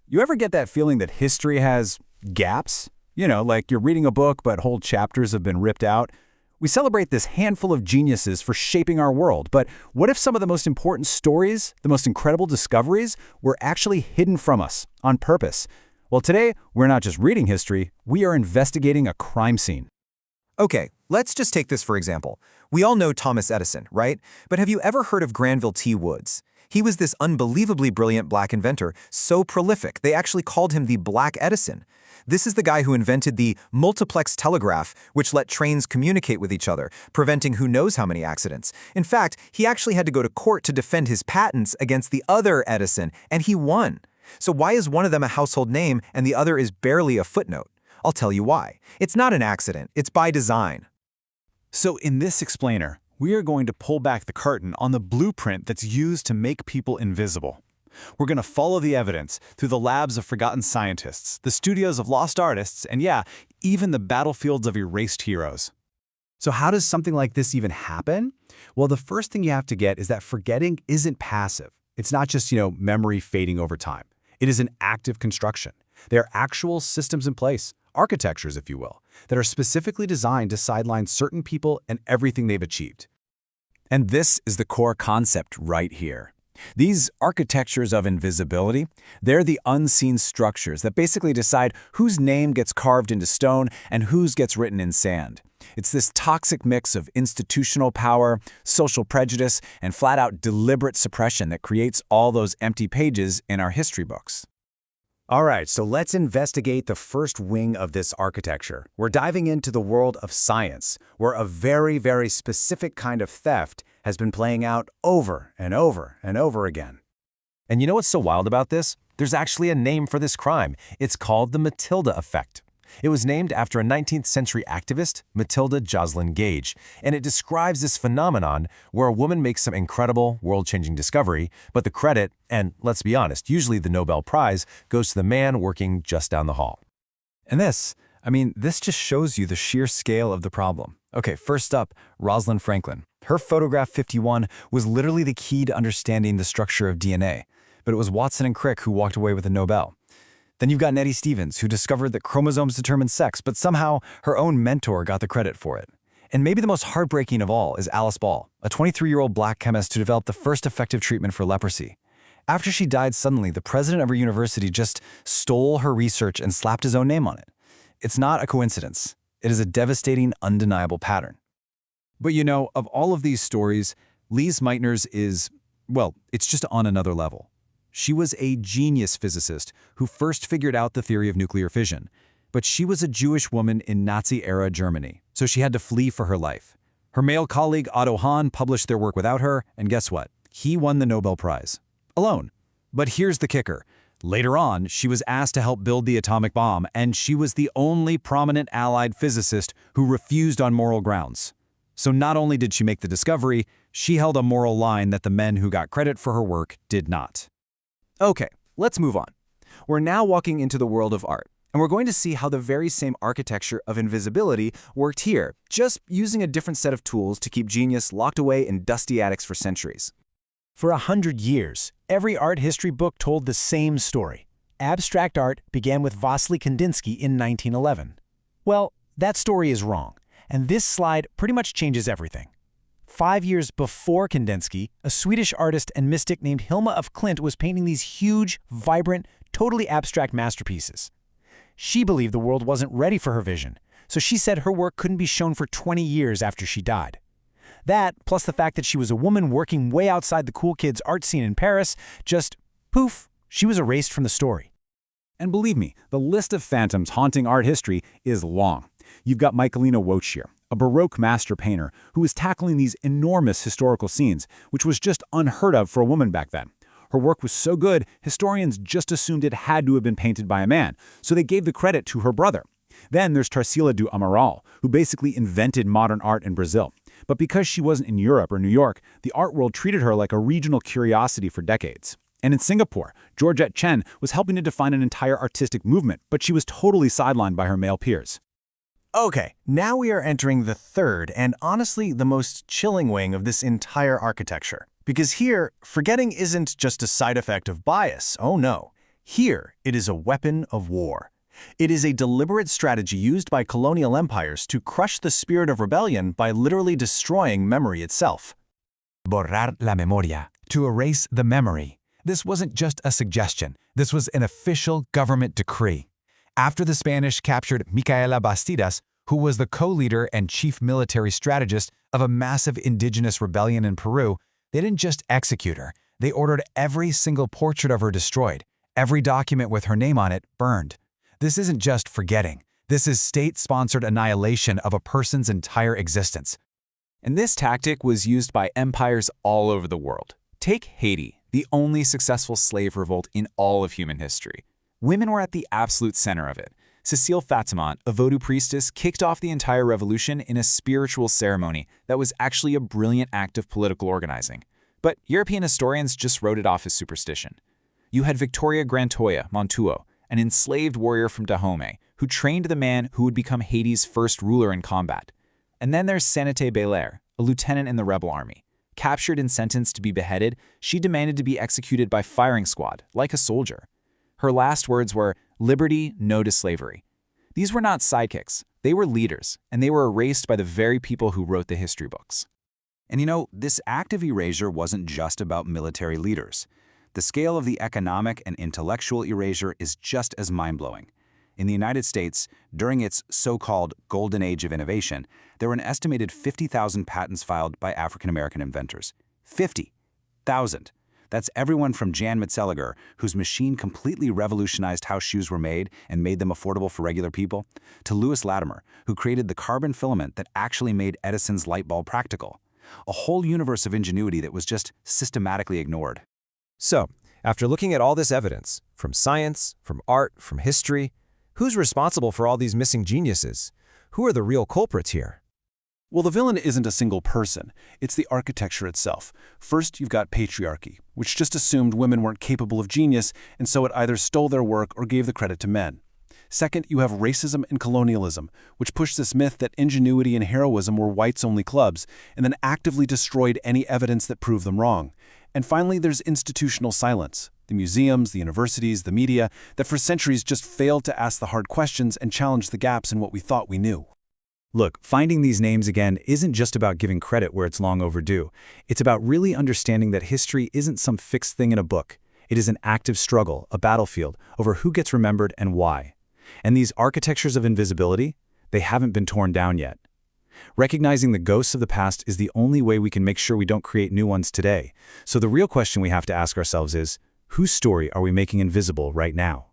You ever get that feeling that history has gaps? You know, like you're reading a book, but whole chapters have been ripped out. We celebrate this handful of geniuses for shaping our world, but what if some of the most important stories, the most incredible discoveries, were actually hidden from us on purpose? Well, today, we're not just reading history, we are investigating a crime scene. Okay, let's just take this for example. We all know Thomas Edison, right? But have you ever heard of Granville T. He was this unbelievably brilliant black inventor, so prolific, they actually called him the Black Edison. This is the guy who invented the multiplex telegraph, which let trains communicate with each other, preventing who knows how many accidents. In fact, he actually had to go to court to defend his patents against the other Edison, and he won. So why is one of them a household name and the other is barely a footnote? I'll tell you why. It's not an accident, it's by design. So in this explainer, we are going to pull back the curtain on the blueprint that's used to make people invisible. We're going to follow the evidence through the labs of forgotten scientists, the studios of lost artists, and yeah, even the battlefields of erased heroes. So how does something like this even happen? Well, the first thing you have to get is that forgetting isn't passive. It's not just, memory fading over time. It is an active construction. There are actual systems in place, architectures, if you will, that are specifically designed to sideline certain people and everything they've achieved. And this is the core concept right here. These architectures of invisibility, they're the unseen structures that basically decide whose name gets carved into stone and whose gets written in sand. It's this toxic mix of institutional power, social prejudice, and flat-out deliberate suppression that creates all those empty pages in our history books. All right, so let's investigate the first wing of this architecture. We're diving into the world of science, where a very, very specific kind of theft has been playing out over and over and over again. And you know what's so wild about this? There's actually a name for this crime. It's called the Matilda Effect. It was named after a 19th century activist, Matilda Joslyn Gage, and it describes this phenomenon where a woman makes some incredible, world-changing discovery, but the credit, and let's be honest, usually the Nobel Prize, goes to the man working just down the hall. And this just shows you the sheer scale of the problem. Okay, first up, Rosalind Franklin. Her photograph 51 was literally the key to understanding the structure of DNA, but it was Watson and Crick who walked away with the Nobel. Then you've got Nettie Stevens, who discovered that chromosomes determine sex, but somehow her own mentor got the credit for it. And maybe the most heartbreaking of all is Alice Ball, a 23-year-old black chemist who developed the first effective treatment for leprosy. After she died suddenly, the president of her university just stole her research and slapped his own name on it. It's not a coincidence. It is a devastating, undeniable pattern. But of all of these stories, Lise Meitner's is, well, it's just on another level. She was a genius physicist who first figured out the theory of nuclear fission. But she was a Jewish woman in Nazi-era Germany, so she had to flee for her life. Her male colleague Otto Hahn published their work without her, and guess what? He won the Nobel Prize. Alone. But here's the kicker. Later on, she was asked to help build the atomic bomb, and she was the only prominent Allied physicist who refused on moral grounds. So not only did she make the discovery, she held a moral line that the men who got credit for her work did not. Okay, let's move on. We're now walking into the world of art, and we're going to see how the very same architecture of invisibility worked here, just using a different set of tools to keep genius locked away in dusty attics for centuries. For 100 years, every art history book told the same story. Abstract art began with Vasily Kandinsky in 1911. Well, that story is wrong, and this slide pretty much changes everything. 5 years before Kandinsky, a Swedish artist and mystic named Hilma of Klint was painting these huge, vibrant, totally abstract masterpieces. She believed the world wasn't ready for her vision, so she said her work couldn't be shown for 20 years after she died. That, plus the fact that she was a woman working way outside the cool kids' art scene in Paris, just poof, she was erased from the story. And believe me, the list of phantoms haunting art history is long. You've got Micaela Bastidas, a Baroque master painter who was tackling these enormous historical scenes, which was just unheard of for a woman back then. Her work was so good, historians just assumed it had to have been painted by a man, so they gave the credit to her brother. Then there's Tarsila do Amaral, who basically invented modern art in Brazil. But because she wasn't in Europe or New York, the art world treated her like a regional curiosity for decades. And in Singapore, Georgette Chen was helping to define an entire artistic movement, but she was totally sidelined by her male peers. Okay, now we are entering the third and honestly the most chilling wing of this entire architecture. Because here, forgetting isn't just a side effect of bias, oh no. Here, it is a weapon of war. It is a deliberate strategy used by colonial empires to crush the spirit of rebellion by literally destroying memory itself. Borrar la memoria, to erase the memory. This wasn't just a suggestion. This was an official government decree. After the Spanish captured Micaela Bastidas, who was the co-leader and chief military strategist of a massive indigenous rebellion in Peru, they didn't just execute her. They ordered every single portrait of her destroyed, every document with her name on it burned. This isn't just forgetting. This is state-sponsored annihilation of a person's entire existence. And this tactic was used by empires all over the world. Take Haiti, the only successful slave revolt in all of human history. Women were at the absolute center of it. Cécile Fatimont, a Vodou priestess, kicked off the entire revolution in a spiritual ceremony that was actually a brilliant act of political organizing. But European historians just wrote it off as superstition. You had Victoria Grantoya Montuo, an enslaved warrior from Dahomey, who trained the man who would become Haiti's first ruler in combat. And then there's Sanité Belair, a lieutenant in the rebel army. Captured and sentenced to be beheaded, she demanded to be executed by firing squad, like a soldier. Her last words were, "Liberty, no to slavery." These were not sidekicks. They were leaders, and they were erased by the very people who wrote the history books. And you know, this act of erasure wasn't just about military leaders. The scale of the economic and intellectual erasure is just as mind-blowing. In the United States, during its so-called golden age of innovation, there were an estimated 50,000 patents filed by African-American inventors. 50,000. That's everyone from Jan Metzeliger, whose machine completely revolutionized how shoes were made and made them affordable for regular people, to Lewis Latimer, who created the carbon filament that actually made Edison's light bulb practical. A whole universe of ingenuity that was just systematically ignored. So, after looking at all this evidence, from science, from art, from history, who's responsible for all these missing geniuses? Who are the real culprits here? Well, the villain isn't a single person. It's the architecture itself. First, you've got patriarchy, which just assumed women weren't capable of genius, and so it either stole their work or gave the credit to men. Second, you have racism and colonialism, which pushed this myth that ingenuity and heroism were whites-only clubs, and then actively destroyed any evidence that proved them wrong. And finally, there's institutional silence. The museums, the universities, the media, that for centuries just failed to ask the hard questions and challenge the gaps in what we thought we knew. Look, finding these names again isn't just about giving credit where it's long overdue. It's about really understanding that history isn't some fixed thing in a book. It is an active struggle, a battlefield, over who gets remembered and why. And these architectures of invisibility, they haven't been torn down yet. Recognizing the ghosts of the past is the only way we can make sure we don't create new ones today. So the real question we have to ask ourselves is, whose story are we making invisible right now?